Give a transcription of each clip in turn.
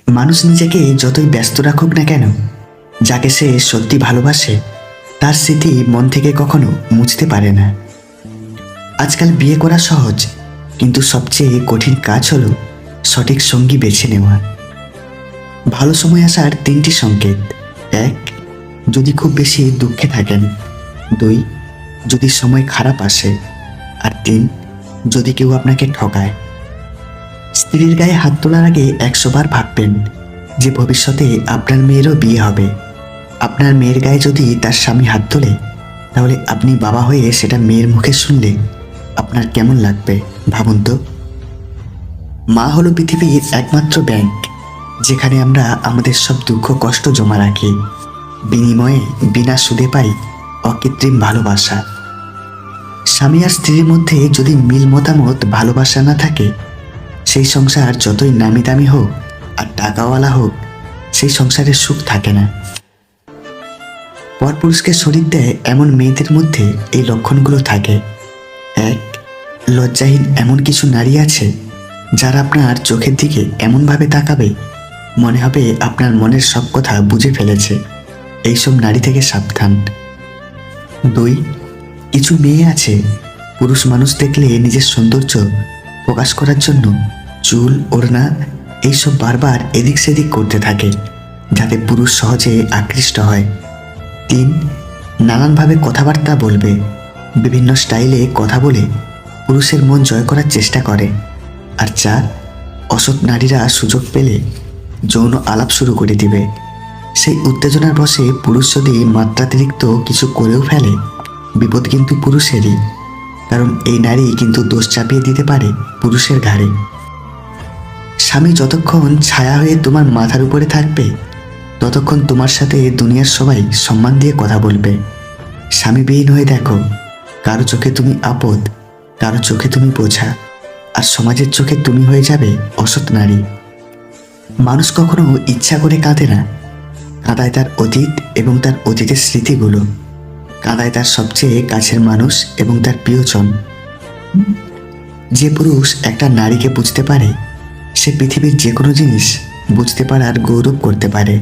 মানুষ নিজেকে যতই ব্যস্ত রাখুক না কেন, যাকে সে সত্যি ভালোবাসে তার স্মৃতি মন থেকে কখনো মুছতে পারে না। আজকাল বিয়ে করা সহজ, কিন্তু সবচেয়ে কঠিন কাজ হলো সঠিক সঙ্গী বেছে নেওয়া। ভালো সময় আসার তিনটি সংকেত: 1, যদি খুব বেশি দুঃখে থাকেন; 2, যদি সময় খারাপ আসে; আর 3, যদি কেউ আপনাকে ঠকায়। স্ত্রীর গায়ে হাত তোলার আগে 100 বার ভাববেন যে ভবিষ্যতে আপনার মেয়েরও বিয়ে হবে। আপনার মেয়ের গায়ে যদি তার স্বামী হাত তোলে, তাহলে আপনি বাবা হয়ে সেটা মেয়ের মুখে শুনলে আপনার কেমন লাগবে ভাবুন তো। মা হলো পৃথিবীর একমাত্র ব্যাংক, যেখানে আমরা আমাদের সব দুঃখ কষ্ট জমা রাখি। বিনিময়ে বিনা সুদে পাই অকৃত্রিম ভালোবাসা। স্বামী আর স্ত্রীর মধ্যে যদি মিল মতামত ভালোবাসা না থাকে, সেই সংসার যতই নামি দামি হোক আর টাকাওয়ালা হোক, সেই সংসারের সুখ থাকে না। পরপুরুষকে শরীর দেয় এমন মেয়েদের মধ্যে এই লক্ষণগুলো থাকে। 1, লজ্জাহীন এমন কিছু নারী আছে যারা আপনার চোখের দিকে এমনভাবে তাকাবে মনে হবে আপনার মনের সব কথা বুঝে ফেলেছে। এইসব নারী থেকে সাবধান। 2, কিছু মেয়ে আছে পুরুষ মানুষ দেখলে নিজের সৌন্দর্য প্রকাশ করার জন্য চুল, ওড়না এইসব বারবার এদিক সেদিক করতে থাকে, যাতে পুরুষ সহজে আকৃষ্ট হয়। 3, নানানভাবে কথাবার্তা বলবে, বিভিন্ন স্টাইলে কথা বলে পুরুষের মন জয় করার চেষ্টা করে। আর 4, অসৎ নারীরা সুযোগ পেলে যৌন আলাপ শুরু করে দিবে। সেই উত্তেজনার বশে পুরুষ যদি মাত্রাতিরিক্ত কিছু করেও ফেলে, বিপদ কিন্তু পুরুষেরই, কারণ এই নারী কিন্তু দোষ চাপিয়ে দিতে পারে পুরুষের ঘাড়ে। স্বামী যতক্ষণ ছায়া হয়ে তোমার মাথার উপরে থাকবে, ততক্ষণ তোমার সাথে দুনিয়ার সবাই সম্মান দিয়ে কথা বলবে। স্বামীবিহীন হয়ে দেখো, কারো চোখে তুমি আপদ, কারো চোখে তুমি বোঝা, আর সমাজের চোখে তুমি হয়ে যাবে অসৎ নারী। মানুষ কখনো ইচ্ছা করে কাঁদে না, কাঁদায় তার অতীত এবং তার অতীতের স্মৃতিগুলো, কাঁদায় তার সবচেয়ে কাছের মানুষ এবং তার প্রিয়জন। যে পুরুষ একটা নারীকে বুঝতে পারে, সে পৃথিবীর যে কোনো জিনিস বুঝতে পারার গৌরব করতে পারে।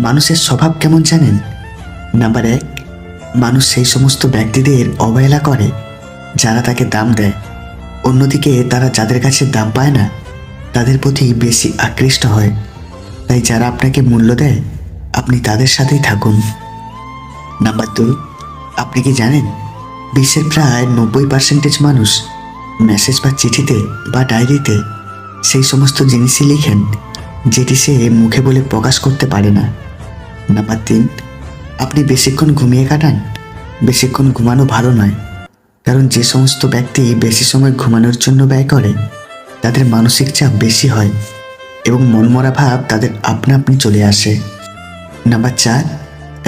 মানুষের স্বভাব কেমন জানেন? নাম্বার 1, মানুষ সেই সমস্ত ব্যক্তিদের অবহেলা করে যারা তাকে দাম দেয়। অন্যদিকে তারা যাদের কাছে দাম পায় না, তাদের প্রতি বেশি আকৃষ্ট হয়। তাই যারা আপনাকে মূল্য দেয়, আপনি তাদের সাথেই থাকুন। নাম্বার 2, আপনি কি জানেন বিশ্বের প্রায় 90% মানুষ মেসেজ বা চিঠিতে বা ডায়েরিতে সেই সমস্ত জিনিসই লিখেন যেটি সে মুখে বলে প্রকাশ করতে পারে না। নাম্বার 3, আপনি বেশিক্ষণ ঘুমিয়ে কাটান। বেশিক্ষণ ঘুমানো ভালো নয়, কারণ যে সমস্ত ব্যক্তি বেশি সময় ঘুমানোর জন্য ব্যয় করে, তাদের মানসিক চাপ বেশি হয় এবং মনমরা ভাব তাদের আপনা আপনি চলে আসে। নাম্বার 4,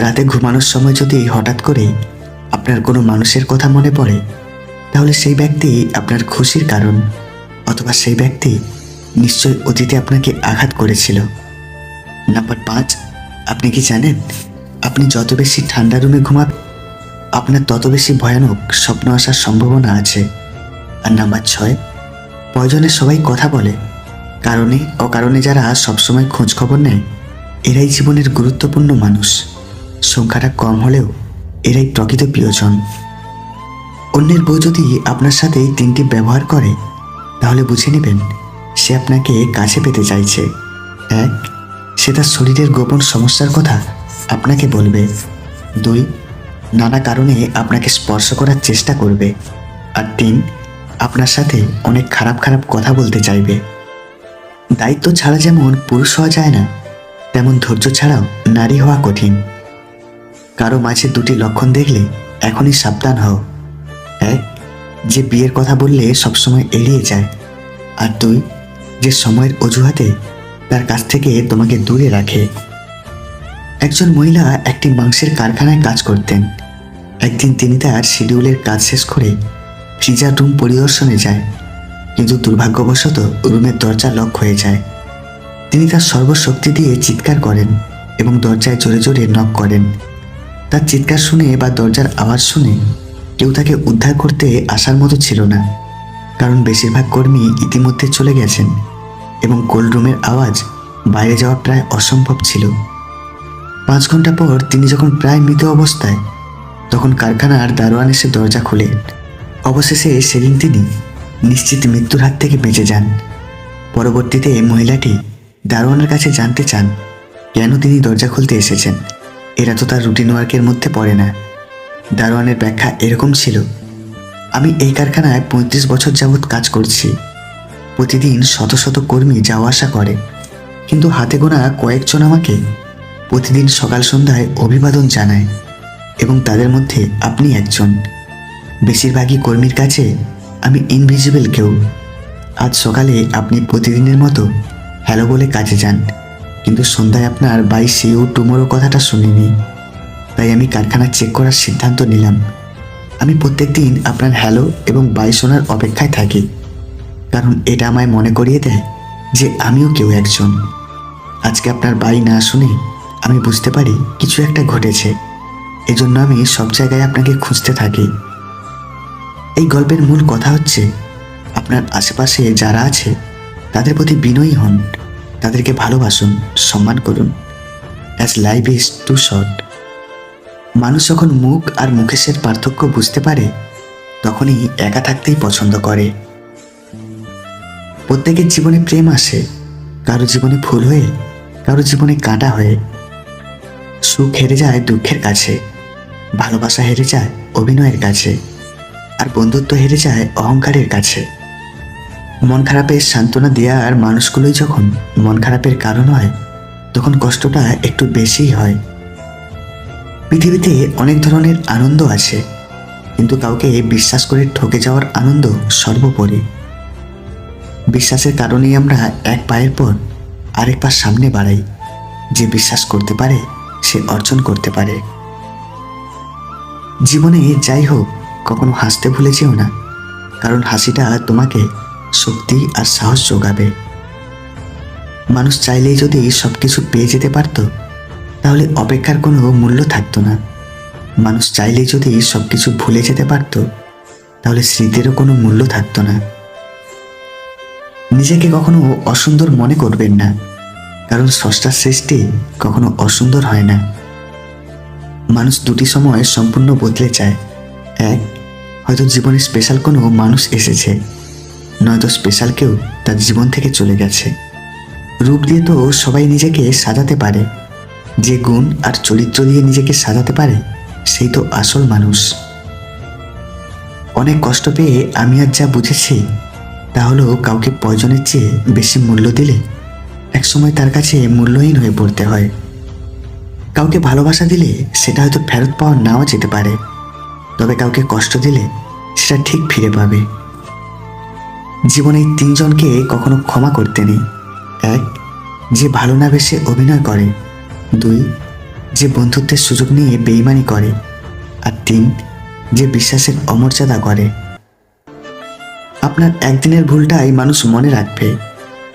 রাতে ঘুমানোর সময় যদি হঠাৎ করে আপনার কোনো মানুষের কথা মনে পড়ে, তাহলে সেই ব্যক্তি আপনার খুশির কারণ, অথবা সেই ব্যক্তি নিশ্চয়ই অতীতে আপনাকে আঘাত করেছিল। নাম্বার 5, আপনি কি জানেন আপনি যত বেশি ঠান্ডা রুমে ঘুমাবেন, আপনার তত বেশি ভয়ানক স্বপ্ন আসার সম্ভাবনা আছে। আর নাম্বার 6, প্রয়োজনে সবাই কথা বলে, কারণে অকারণে যারা সবসময় খোঁজ খবর নেয়, এরাই জীবনের গুরুত্বপূর্ণ মানুষ। সংখ্যাটা কম হলেও এরাই প্রকৃত প্রিয়জন। অন্যের বউ যদি আপনার সাথে 3টি ব্যবহার করে, তাহলে বুঝে নেবেন সে আপনাকে কাছে পেতে চাইছে। 1, সে তার শরীরের গোপন সমস্যার কথা আপনাকে বলবে। 2, নানা কারণে আপনাকে স্পর্শ করার চেষ্টা করবে। আর 3, আপনার সাথে অনেক খারাপ খারাপ কথা বলতে চাইবে। দায়িত্ব ছাড়া যেমন পুরুষ হওয়া যায় না, তেমন ধৈর্য ছাড়াও নারী হওয়া কঠিন। কারো মাঝে 2টি লক্ষণ দেখলে এখনই সাবধান হও। 1, যে বিয়ের কথা বললে সবসময় এড়িয়ে যায়। আর 2, যে সময়ের অজুহাতে তার কাছ থেকে তোমাকে দূরে রাখে। একজন মহিলা একটি মাংসের কারখানায় কাজ করতেন। একদিন তিনি তার শিডিউলের কাজ শেষ করে ফ্রিজার রুম পরিদর্শনে যায়, কিন্তু দুর্ভাগ্যবশত রুমের দরজা লক হয়ে যায়। তিনি তার সর্বশক্তি দিয়ে চিৎকার করেন এবং দরজায় জোরে জোরে নক করেন। তার চিৎকার শুনে বা দরজার আওয়াজ শুনে কেউ তাকে উদ্ধার করতে আসার মতো ছিল না, কারণ বেশিরভাগ কর্মী ইতিমধ্যে চলে গেছেন এবং কোল্ড রুমের আওয়াজ বাইরে যাওয়া প্রায় অসম্ভব ছিল। 5 ঘন্টা পর তিনি যখন প্রায় মৃত অবস্থায়, তখন কারখানার দারোয়ান এসে দরজা খুলে। অবশেষে সেদিন তিনি নিশ্চিত মৃত্যুর হাত থেকে বেঁচে যান। পরবর্তীতে মহিলাটি দারোয়ানের কাছে জানতে চান কেন তিনি দরজা খুলতে এসেছেন, এরা তো তার রুটিন ওয়ার্কের মধ্যে পড়ে না। দারোয়ানের ব্যাখ্যা এরকম ছিল, আমি এই কারখানায় 35 বছর যাবৎ কাজ করছি। প্রতিদিন শত শত কর্মী যাওয়া আসা করে, কিন্তু হাতে গোনা কয়েকজন আমাকে প্রতিদিন সকাল সন্ধ্যায় অভিবাদন জানায়, এবং তাদের মধ্যে আপনি একজন। বেশিরভাগই কর্মীর কাছে আমি ইনভিজিবল কেউ। আজ সকালে আপনি প্রতিদিনের মতো হ্যালো বলে কাজে যান, কিন্তু সন্ধ্যায় আপনার বাই সি ইউ টুমোরো কথাটা শুনিনি। তাই আমি কারখানা চেক করার সিদ্ধান্ত নিলাম। আমি প্রত্যেক দিন আপনার হ্যালো এবং বাই শোনার অপেক্ষায় থাকি, কারণ এটা আমায় মনে করিয়ে দেয় যে আমিও কেউ একজন। আজকে আপনার বাই না শুনে আমি বুঝতে পারি কিছু একটা ঘটেছে, এজন্য আমি সব জায়গায় আপনাকে খুঁজতে থাকি। এই গল্পের মূল কথা হচ্ছে, আপনার আশেপাশে যারা আছে তাদের প্রতি বিনয়ী হন, তাদেরকে ভালোবাসুন, সম্মান করুন। As life is too short. মানুষ যখন মুখ আর মুখেশের পার্থক্য বুঝতে পারে, তখনই একা থাকতেই পছন্দ করে। প্রত্যেকের জীবনে প্রেম আসে, কারো জীবনে ফুল হয়ে, কারো জীবনে কাঁটা হয়ে। সুখ হেরে যায় দুঃখের কাছে, ভালোবাসা হেরে যায় অভিনয়ের কাছে, আর বন্ধুত্ব হেরে যায় অহংকারের কাছে। মন খারাপের সান্ত্বনা দেওয়ার মানুষগুলোই যখন মন খারাপের কারণ হয়, তখন কষ্টটা একটু বেশিই হয়। পৃথিবীতে অনেক ধরনের আনন্দ আছে, কিন্তু কাউকে বিশ্বাস করে ঠকে যাওয়ার আনন্দ সর্বোপরি। বিশ্বাসের কারণেই আমরা এক পায়ের পর আরেক পা সামনে বাড়াই। যে বিশ্বাস করতে পারে সে অর্জন করতে পারে। জীবনে যাই হোক, কখনো হাসতে ভুলে যেও না, কারণ হাসিটা তোমাকে শক্তি আর সাহস যোগাবে। মানুষ চাইলেই যদি সবকিছু পেয়ে যেতে পারত, তাহলে অপেক্ষার কোনো মূল্য থাকতো না। মানুষ চাইলেই যদি সবকিছু ভুলে যেতে পারত, তাহলে স্মৃতিরও কোনো মূল্য থাকতো না। নিজেকে কখনো অসুন্দর মনে করবেন না, কারণ স্রষ্টার সৃষ্টি কখনো অসুন্দর হয় না। মানুষ দুটি সময় সম্পূর্ণ বদলে যায়। এক, হয়তো জীবনে স্পেশাল কোনো মানুষ এসেছে, নয়তো স্পেশাল কেউ তার জীবন থেকে চলে গেছে। রূপ দিয়ে তো সবাই নিজেকে সাজাতে পারে, যে গুণ আর চরিত্র দিয়ে নিজেকে সাজাতে পারে সেই তো আসল মানুষ। অনেক কষ্ট পেয়ে আমি আজ যা বুঝেছি, তা হলো কাউকে প্রয়োজনের চেয়ে বেশি মূল্য দিলে একসময় তার কাছে মূল্যহীন হয়ে পড়তে হয়। কাউকে ভালোবাসা দিলে সেটা হয়তো ফেরত পাওয়া নাও যেতে পারে, তবে কাউকে কষ্ট দিলে সেটা ঠিক ফিরে পাবে। জীবনে এই 3 জনকে কখনো ক্ষমা করতে নেই। 1, যে ভালো না বেশে অভিনয় করে। 2, যে বন্ধুত্বের সুযোগ নিয়ে বেইমানি করে। আর 3, যে বিশ্বাসের অমর্যাদা করে। আপনার একদিনের ভুলটাই মানুষ মনে রাখবে,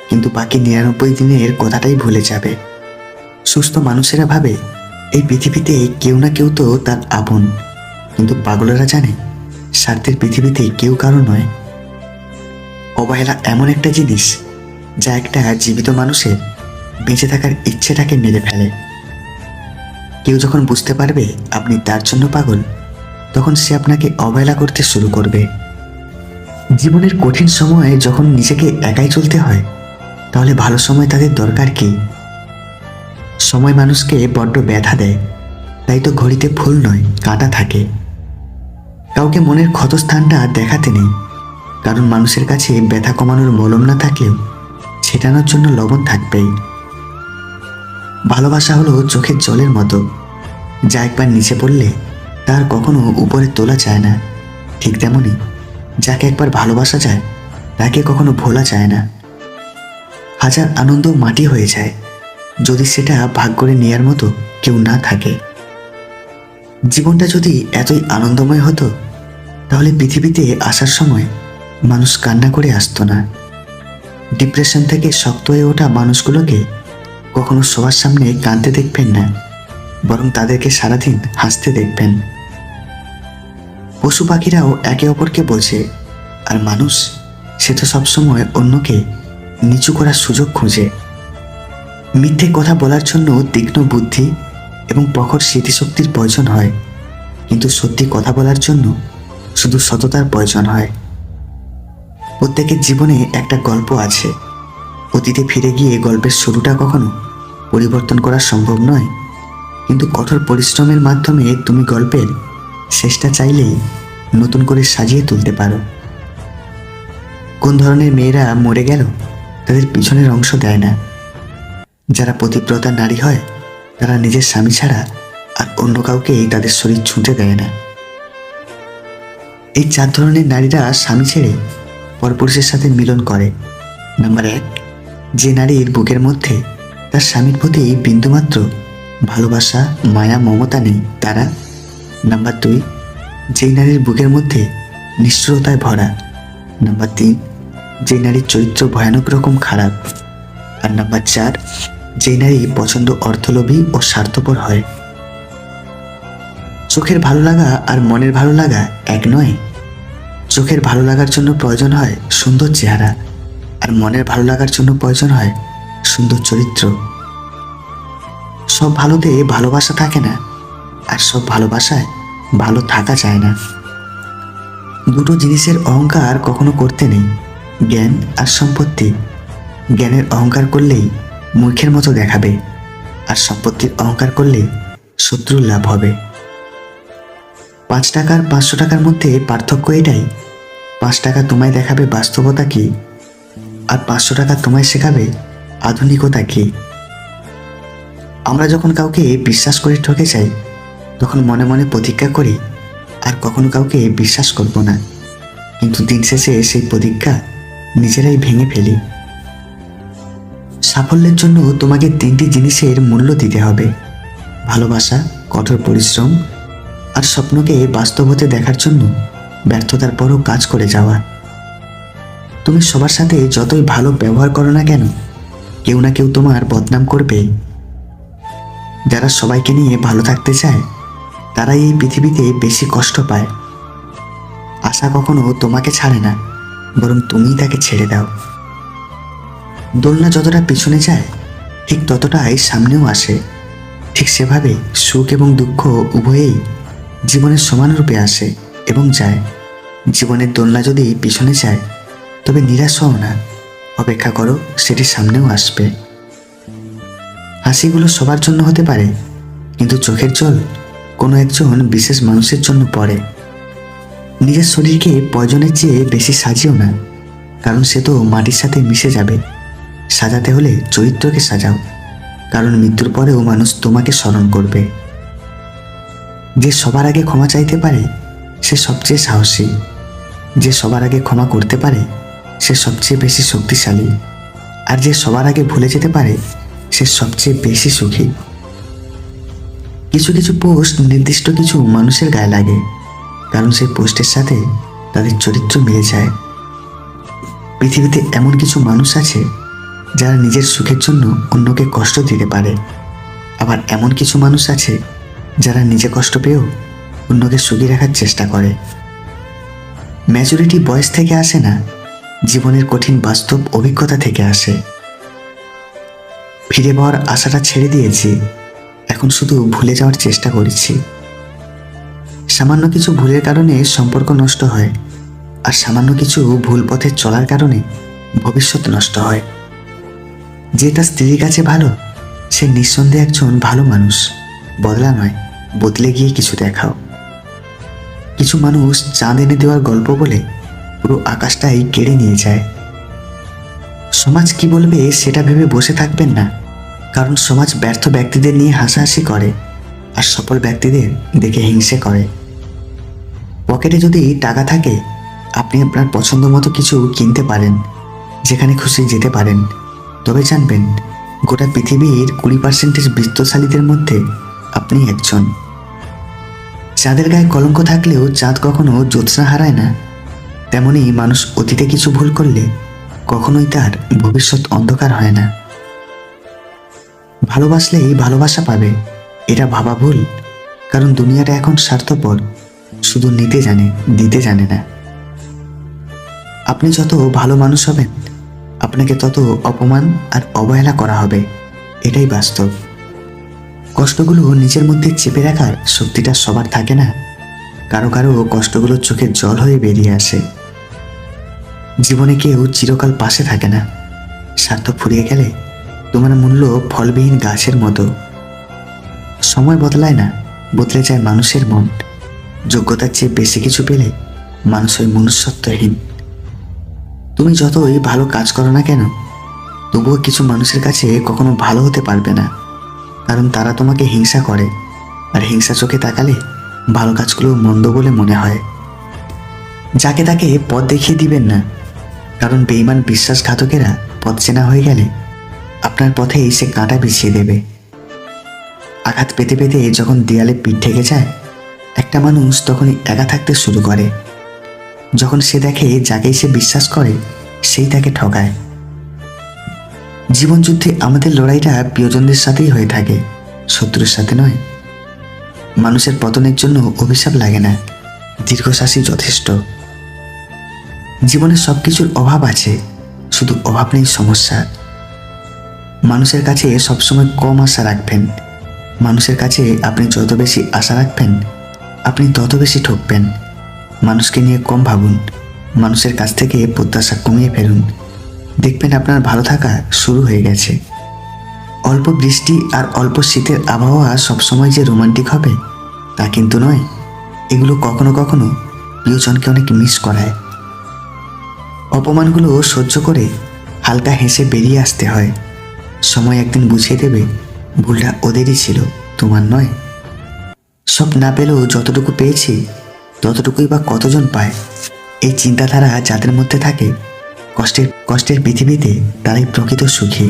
কিন্তু বাকি 99 দিনের কথাটাই ভুলে যাবে। সুস্থ মানুষেরা ভাবে এই পৃথিবীতে কেউ না কেউ তো তার আপন, কিন্তু পাগলেরা জানে স্বার্থের পৃথিবীতে কেউ কারো নয়। অবহেলা এমন একটা জিনিস যা একটা জীবিত মানুষের বেঁচে থাকার ইচ্ছেটাকে মেরে ফেলে। কেউ যখন বুঝতে পারবে আপনি তার জন্য পাগল, তখন সে আপনাকে অবহেলা করতে শুরু করবে। জীবনের কঠিন সময়ে যখন নিজেকে একাই চলতে হয়, তাহলে ভালো সময় তাদের দরকার কি? সময় মানুষকে বড্ড ব্যথা দেয়, তাই তো ঘড়িতে ফুল নয় কাঁটা থাকে। কাউকে মনের ক্ষতস্থানটা দেখাতে নেই, কারণ মানুষের কাছে ব্যথা কমানোর মলম না থাকলেও ছেটানোর জন্য লবণ থাকবেই। ভালোবাসা হলো চোখের জলের মতো, যা একবার নিচে পড়লে তার কখনো উপরে তোলা যায় না। ঠিক তেমনি যাকে একবার ভালোবাসা যায় তাকে কখনো ভোলা যায় না। হাজার আনন্দ মাটি হয়ে যায় যদি সেটা ভাগ করে নেয়ার মতো কেউ না থাকে। জীবনটা যদি এতই আনন্দময় হতো, তাহলে পৃথিবীতে আসার সময় মানুষ কান্না করে আসতো না। ডিপ্রেশন থেকে শক্ত হয়ে ওঠা মানুষগুলোকে কখনো সবার সামনে কাঁদতে দেখবেন না, বরং তাদেরকে সারাদিন হাসতে দেখবেন। পশু পাখিরাও একে অপরকে বোঝে, আর মানুষ সে তো সবসময় অন্যকে নিচু করার সুযোগ খুঁজে। মিথ্যে কথা বলার জন্য তীক্ষ্ণ বুদ্ধি এবং প্রখর স্মৃতিশক্তির প্রয়োজন হয়, কিন্তু সত্যি কথা বলার জন্য শুধু সততার প্রয়োজন হয়। প্রত্যেকের জীবনে একটা গল্প আছে। অতীতে ফিরে গিয়ে গল্পের শুরুটা কখনো পরিবর্তন করা সম্ভব নয়, কিন্তু কঠোর পরিশ্রমের মাধ্যমে তুমি গল্পের শেষটা চাইলেই নতুন করে সাজিয়ে তুলতে পারো। কোন ধরনের মেয়েরা মরে গেল তাদের পিছনের অংশ দেয় না? যারা পতিব্রতা নারী হয় তারা নিজের স্বামী ছাড়া আর অন্য কাউকেই তাদের শরীর ছুঁতে দেয় না। এই 4 ধরনের নারীরা স্বামী ছেড়ে পরপুরুষের সাথে মিলন করে। নাম্বার 1, যে নারীর বুকের মধ্যে তার স্বামীর প্রতি বিন্দুমাত্র ভালোবাসা, মায়া, মমতা নেই তারা। নাম্বার 2, যেই নারীর বুকের মধ্যে নিষ্ঠুরতায় ভরা। নাম্বার 3, যে নারীর চরিত্র ভয়ানক রকম খারাপ। আর নাম্বার 4, যে নারী পছন্দ অর্থলোভী ও স্বার্থপর হয়। চোখের ভালো লাগা আর মনের ভালো লাগা এক নয়। চোখের ভালো লাগার জন্য প্রয়োজন হয় সুন্দর চেহারা, আর মনের ভালো লাগার জন্য প্রয়োজন হয় সুন্দর চরিত্র। সব ভালোতে ভালোবাসা থাকে না, আর সব ভালোবাসায় ভালো থাকা যায় না। দুটো জিনিসের অহংকার কখনো করতে নেই, জ্ঞান আর সম্পত্তি। জ্ঞানের অহংকার করলেই মূর্খের মতো দেখাবে, আর সম্পত্তির অহংকার করলে শত্রুর লাভ হবে। 5 টাকা আর 500 টাকার মধ্যে পার্থক্য এটাই, 5 টাকা তোমায় দেখাবে বাস্তবতা কি, আর 500 টাকা তোমায় শেখাবে আধুনিকতা কি। আমরা যখন কাউকে বিশ্বাস করে ঠকে যাই তখন মনে মনে প্রতিজ্ঞা করি আর কখনো কাউকে বিশ্বাস করব না, কিন্তু দিন শেষে সেই প্রতিজ্ঞা নিজেরাই ভেঙে ফেলি। সাফল্যের জন্য তোমাকে 3টি জিনিসের মূল্য দিতে হবে: ভালোবাসা, কঠোর পরিশ্রম আর স্বপ্নকে বাস্তব হতে দেখার জন্য ব্যর্থতার পরও কাজ করে যাওয়া। তুমি সবার সাথে যতই ভালো ব্যবহার করো না কেন, কেউ না কেউ তোমার বদনাম করবে। যারা সবাইকে নিয়ে ভালো থাকতে চায় তারাই এই পৃথিবীতে বেশি কষ্ট পায়। আশা কখনো তোমাকে ছাড়ে না, বরং তুমিই তাকে ছেড়ে দাও। দোলনা যতটা পিছনে যায় ঠিক ততটাই সামনেও আসে। ঠিক সেভাবে সুখ এবং দুঃখ উভয়েই জীবনের সমানরূপে আসে এবং যায়। জীবনের দোলনা যদি পিছনে যায় তবে নিরাশ হও না, অপেক্ষা করো, সেটি সামনেও আসবে। হাসিগুলো সবার জন্য হতে পারে, কিন্তু চোখের জল কোনো একজন বিশেষ মানুষের জন্য পড়ে। নিজের শরীরকে প্রয়োজনের চেয়ে বেশি সাজিও না, কারণ সে তো মাটির সাথে মিশে যাবে। সাজাতে হলে চরিত্রকে সাজাও, কারণ মৃত্যুর পরেও মানুষ তোমাকে স্মরণ করবে। যে সবার আগে ক্ষমা চাইতে পারে সে সবচেয়ে সাহসী। যে সবার আগে ক্ষমা করতে পারে সে সবচেয়ে বেশি শক্তিশালী। আর যে সবার আগে ভুলে যেতে পারে সে সবচেয়ে বেশি সুখী। কিছু কিছু পোস্ট নির্দিষ্ট কিছু মানুষের গায়ে লাগে, কারণ সেই পোস্টের সাথে তাদের চরিত্র মিলে যায়। পৃথিবীতে এমন কিছু মানুষ আছে যারা নিজের সুখের জন্য অন্যকে কষ্ট দিতে পারে, আবার এমন কিছু মানুষ আছে যারা নিজে কষ্ট পেয়েও অন্যকে সুখী রাখার চেষ্টা করে। ম্যাচুরিটি বয়স থেকে আসে না, জীবনের কঠিন বাস্তব অভিজ্ঞতা থেকে আসে। ফিরে পাওয়ার আশাটা ছেড়ে দিয়েছি, এখন শুধু ভুলে যাওয়ার চেষ্টা করেছি। সামান্য কিছু ভুলের কারণে সম্পর্ক নষ্ট হয়, আর সামান্য কিছু ভুল পথে চলার কারণে ভবিষ্যৎ নষ্ট হয়। যে তার স্ত্রীর কাছে ভালো সে নিঃসন্দেহে একজন ভালো মানুষ। বদলা নয়, বদলে গিয়ে কিছু দেখাও। কিছু মানুষ চাঁদ এনে দেওয়ার গল্প বলে পুরো আকাশটাই কেড়ে নিয়ে যায়। সমাজ কি বলবে সেটা ভেবে বসে থাকবেন না, কারণ সমাজ ব্যর্থ ব্যক্তিদের নিয়ে হাসাহাসি করে আর সফল ব্যক্তিদের দেখে হিংসে করে। পকেটে যদি টাকা থাকে আপনি আপনার পছন্দ মতো কিছু কিনতে পারেন, যেখানে খুশি যেতে পারেন, তবে জানবেন গোটা পৃথিবীর 20% বিত্তশালীদের মধ্যে আপনি একজন। চাঁদের গায়ে কলঙ্ক থাকলেও চাঁদ কখনো জ্যোৎস্না হারায় না, তেমনি মানুষ অতীতে কিছু ভুল করলে কখনোই তার ভবিষ্যৎ অন্ধকার হয় না। ভালোবাসলেই ভালোবাসা পাবে এটা ভাবা ভুল, কারণ দুনিয়াটা এখন স্বার্থপর, শুধু নিতে জানে, দিতে জানে না। আপনি যত ভালো মানুষ হবেন আপনাকে তত অপমান আর অবহেলা করা হবে। এটাই বাস্তব। কষ্টগুলো নিজের মধ্যে চেপে রাখার শক্তিটা সবার থাকে না। কারো কারো কষ্টগুলো চোখের জল হয়ে বেরিয়ে আসে। জীবনে কেউ চিরকাল পাশে থাকে না। স্বার্থ ফুরিয়ে গেলে তোমার মূল্য ফলবিহীন গাছের মতো। সময় বদলায় না, বদলে যায় মানুষের মন। যোগ্যতার চেয়ে বেশি কিছু পেলে মানুষ হয় মনুষ্যত্বহীন। তুমি যতই ভালো কাজ করো না কেন, তবুও কিছু মানুষের কাছে কখনো ভালো হতে পারবে না, কারণ তারা তোমাকে হিংসা করে। আর হিংসা চোখে তাকালে ভালো কাজগুলো মন্দ বলে মনে হয়। যাকে তাকে পথ দেখিয়ে দিবেন না, কারণ বেঈমান বিশ্বাসঘাতকেরা পথ চেনা হয়ে গেলে আপনার পথে এসে কাঁটা বিছিয়ে দেবে। আঘাত পেতে পেতে যখন দেয়ালে পিঠ ঠেকে যায়, একটা মানুষ তখনই একা থাকতে শুরু করে। যখন সে দেখে যাকেই সে বিশ্বাস করে সেই তাকে ঠকায়। জীবনযুদ্ধে আমাদের লড়াইটা প্রিয়জনদের সাথেই হয়ে থাকে, শত্রুর সাথে নয়। মানুষের পতনের জন্য অভিশাপ লাগে না, দীর্ঘশ্বাসই যথেষ্ট। জীবনে সব কিছুর অভাব আছে, শুধু অভাব নেই সমস্যা। মানুষের কাছে সবসময় কম আশা রাখবেন। মানুষের কাছে আপনি যত বেশি আশা রাখবেন, আপনি তত বেশি ঠকবেন। মানুষকে নিয়ে কম ভাবুন, মানুষের কাছ থেকে প্রত্যাশা কমিয়ে ফেলুন। দেখবেন আপনার ভালো থাকা শুরু হয়ে গেছে। অল্প বৃষ্টি আর অল্প শীতের আবহাওয়া সবসময় যে রোমান্টিক হবে তা কিন্তু নয়। এগুলো কখনো কখনো প্রিয়জনকে অনেক মিস করায়। অপমানগুলো সহ্য করে হালকা হেসে বেরিয়ে আসতে হয়। সময় একদিন বুঝিয়ে দেবে ভুলটা ওদেরই ছিল, তোমার নয়। সব না পেলেও যতটুকু পেয়েছি ততটুকুই বা কতজন পায়। এই চিন্তাধারা যাদের মধ্যে থাকে, কষ্টের পৃথিবীতে তারাই প্রকৃত সুখী।